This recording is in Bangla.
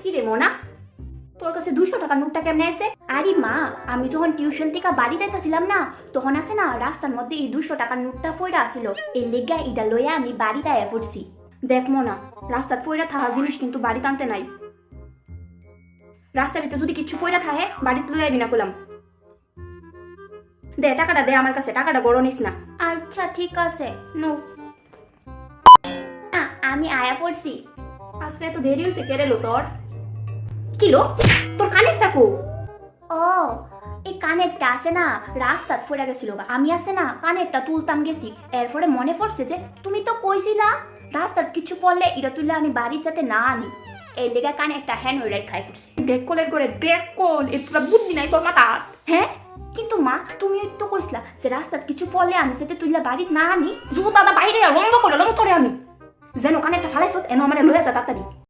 কি রে মোনা, তোর কাছে 200 টাকার নোটটা কেমনে আসছে? আরে মা, আমি যখন টিউশন থেকে বাড়ি যাইতেছিলাম না, তখন আছে না রাস্তার মধ্যে এই 200 টাকার নোটটা ফইরা আসিল। এই লেগা এটা লইয়া আমি বাড়িতে আয়া পড়ছি। দেখ মোনা, রাস্তার ফইরা থাকা জিনিস কিন্তু বাড়িতে আনতে নাই। রাস্তার ভিতরে যদি কিছু পইরা থাকে বাড়িতে লই আইবি না কইলাম। দে টাকাটা দে আমার কাছে, টাকাটা বড় নিস না। আচ্ছা ঠিক আছে, নো। আমি আয়া পড়ছি। আজকে এত দেরি হয়েছে কেরেলো তোর? কিলো তোর কানেরটা কো? ও, এই কানেরটা আছে না রাস্তাত ফইরা গেছিল। আমি আছে না কানেরটা তুলতাম গেছি, এরপরে মনে পড়ছে যে তুমি তো কইছিলা রাস্তাত কিছু পড়লে এটা তুললে আমি বাড়ির যাতে না আনি, এই লেগা কানেরটা হ্যান হয়ে খাই ফুটছি। বেকলের করে বেকল, এটা বুদ্ধি নাই তোর মাথা? হ্যাঁ, কিন্তু মা তুমি তো কইছিলা যে রাস্তাত কিছু পড়লে আমি সেটা তুললে বাড়িত না আনি। জুতাটা বাইরে লম্ব করে লম্ব করে আমি যেন কানেরটা ফালাইছত এনো মানে লইয়া যা তাড়াতাড়ি।